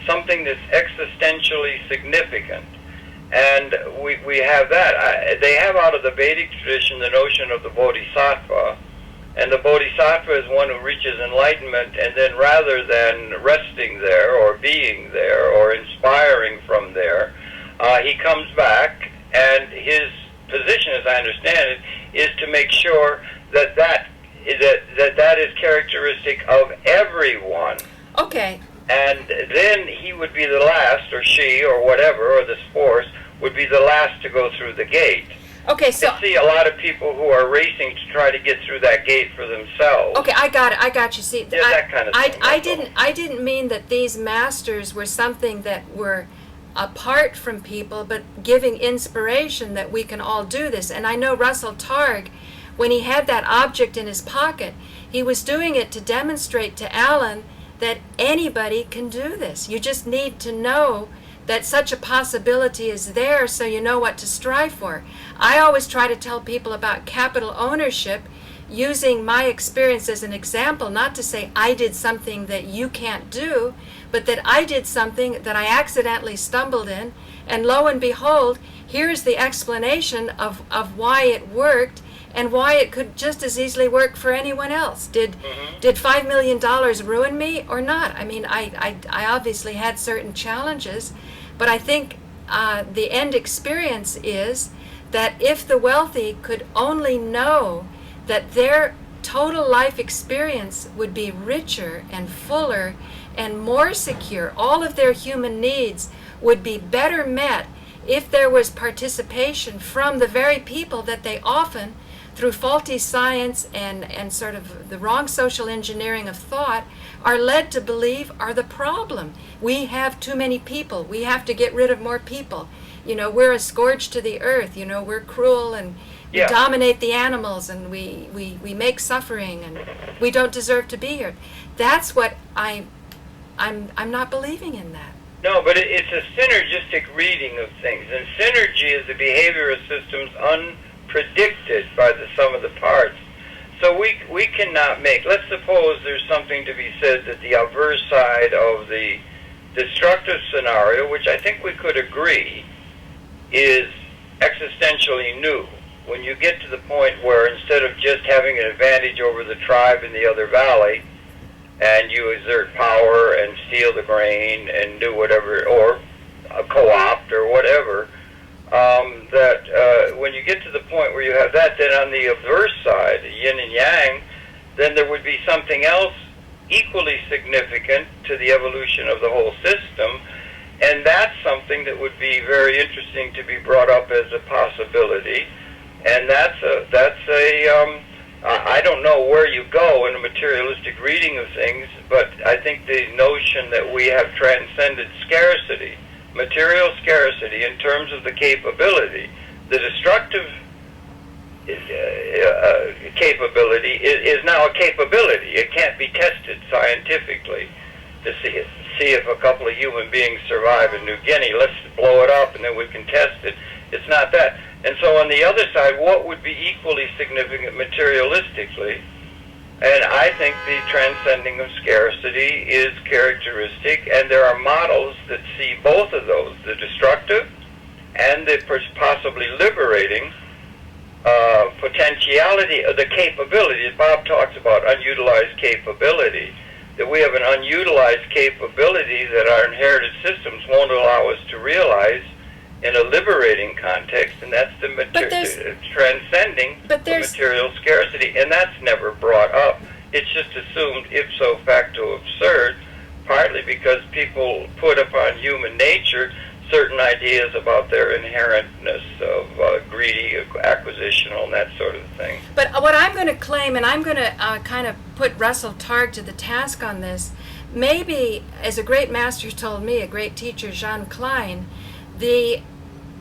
something that's existentially significant. And we have that. They have out of the Vedic tradition the notion of the bodhisattva. And the bodhisattva is one who reaches enlightenment, and then rather than resting there or being there or inspiring from there, he comes back, and his position, as I understand it, is to make sure that is characteristic of everyone. Okay. And then he would be the last, or she, or whatever, or this force, would be the last to go through the gate. Okay, so I see a lot of people who are racing to try to get through that gate for themselves. okay, I got it. I got you. See, Yeah, that kind of thing. I didn't mean that these masters were something that were apart from people, but giving inspiration that we can all do this. And I know Russell Targ, when he had that object in his pocket, he was doing it to demonstrate to Alan that anybody can do this. You just need to know that such a possibility is there, so you know what to strive for. I always try to tell people about capital ownership using my experience as an example, not to say I did something that you can't do, but that I did something that I accidentally stumbled in, and lo and behold, here's the explanation of why it worked and why it could just as easily work for anyone else. Did $5 million ruin me or not? I mean, I obviously had certain challenges, but I think the end experience is that if the wealthy could only know that their total life experience would be richer and fuller and more secure, all of their human needs would be better met if there was participation from the very people that they often, through faulty science and sort of the wrong social engineering of thought, are led to believe are the problem. We have too many people. We have to get rid of more people. You know, we're a scourge to the earth. You know, we're cruel and we dominate the animals and we make suffering and we don't deserve to be here. That's what I'm not believing in that. No, but it's a synergistic reading of things, and synergy is the behavior of systems unpredicted by the sum of the parts. So we cannot make, let's suppose there's something to be said that the adverse side of the destructive scenario, which I think we could agree, is existentially new. When you get to the point where instead of just having an advantage over the tribe in the other valley, and you exert power and steal the grain and do whatever, or co-opt or whatever, when you get to the point where you have that, then on the adverse side, yin and yang, then there would be something else equally significant to the evolution of the whole system, and that's something that would be very interesting to be brought up as a possibility. And I don't know where you go in a materialistic reading of things, but I think the notion that we have transcended scarcity, material scarcity in terms of the capability, the destructive capability is now a capability. It can't be tested scientifically to see if a couple of human beings survive in New Guinea. Let's blow it up and then we can test it. It's not that. And so on the other side, what would be equally significant materialistically? And I think the transcending of scarcity is characteristic, and there are models that see both of those, the destructive and the possibly liberating potentiality of the capability. Bob talks about unutilized capability, that we have an unutilized capability that our inherited systems won't allow us to realize in a liberating context, and that's the transcending the material scarcity, and that's never brought up. It's just assumed ipso facto absurd, partly because people put upon human nature certain ideas about their inherentness of greedy, acquisitional, and that sort of thing. But what I'm going to claim, and I'm going to kind of put Russell Targ to the task on this, maybe, as a great master told me, a great teacher, Jean Klein, the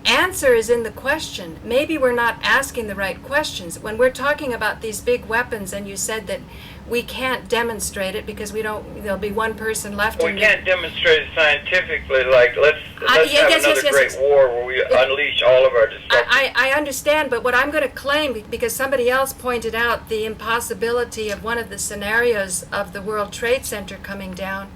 answer is in the question. Maybe we're not asking the right questions. When we're talking about these big weapons, and you said that we can't demonstrate it because there'll be one person left. We can't demonstrate it scientifically, like let's have another great war where we unleash all of our destruction. I understand, but what I'm going to claim, because somebody else pointed out the impossibility of one of the scenarios of the World Trade Center coming down,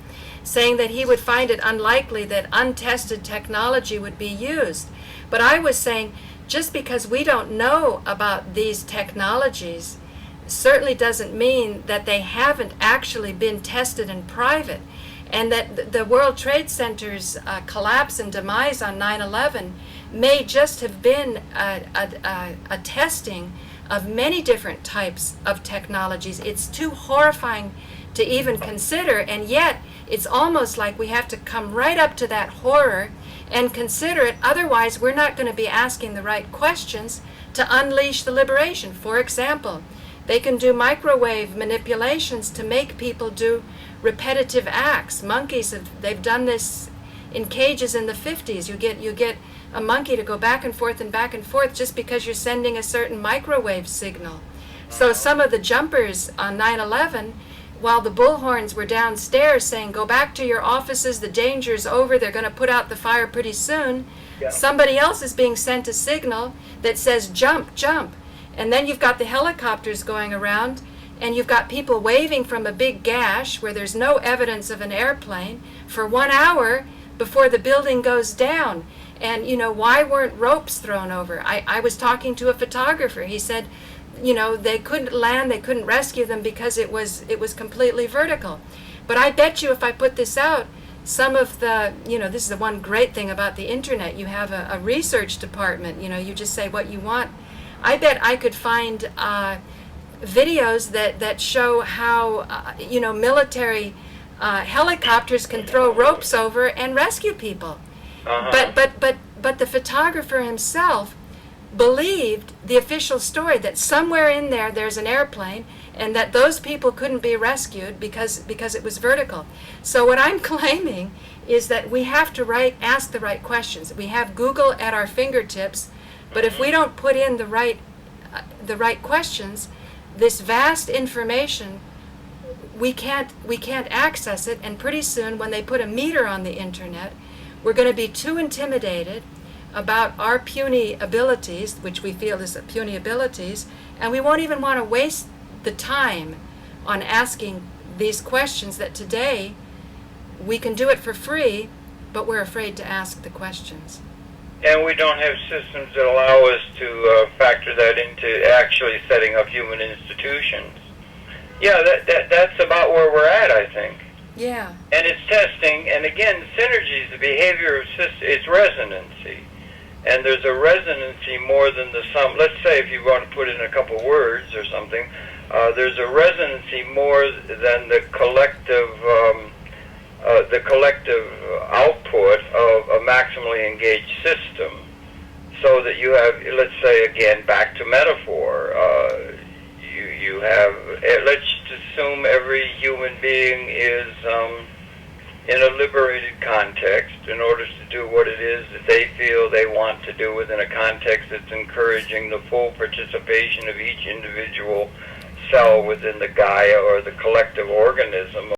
saying that he would find it unlikely that untested technology would be used. But I was saying, just because we don't know about these technologies certainly doesn't mean that they haven't actually been tested in private, and that the World Trade Center's collapse and demise on 9/11 may just have been a testing of many different types of technologies. It's too horrifying to even consider, and yet it's almost like we have to come right up to that horror and consider it. Otherwise, we're not going to be asking the right questions to unleash the liberation. For example, they can do microwave manipulations to make people do repetitive acts. Monkeys they've done this in cages in the 50s. You get a monkey to go back and forth just because you're sending a certain microwave signal. So some of the jumpers on 9/11, while the bullhorns were downstairs saying, go back to your offices, the danger's over, they're going to put out the fire pretty soon, somebody else is being sent a signal that says, jump, jump. And then you've got the helicopters going around, and you've got people waving from a big gash where there's no evidence of an airplane for 1 hour before the building goes down. And, why weren't ropes thrown over? I was talking to a photographer. He said, they couldn't land, they couldn't rescue them because it was completely vertical. But I bet you if I put this out, some of the, this is the one great thing about the internet, you have a research department, you just say what you want. I bet I could find videos that show how, military helicopters can throw ropes over and rescue people. But the photographer himself believed the official story that somewhere in there's an airplane and that those people couldn't be rescued because it was vertical. So what I'm claiming is that we have to ask the right questions. We have Google at our fingertips, but if we don't put in the right questions, this vast information, we can't access it, and pretty soon when they put a meter on the internet, we're going to be too intimidated about our puny abilities, which we feel is puny abilities, and we won't even want to waste the time on asking these questions that today we can do it for free, but we're afraid to ask the questions. And we don't have systems that allow us to factor that into actually setting up human institutions. Yeah, that's about where we're at, I think. Yeah. And it's testing, and again, synergies, the behavior of it's resonancy. And there's a resonancy more than the sum. Let's say if you want to put in a couple words or something, there's a resonancy more than the collective output of a maximally engaged system. So that you have, let's say again, back to metaphor, you have, let's assume every human being is in a liberated context in order to do what it is that they feel they want to do within a context that's encouraging the full participation of each individual cell within the Gaia or the collective organism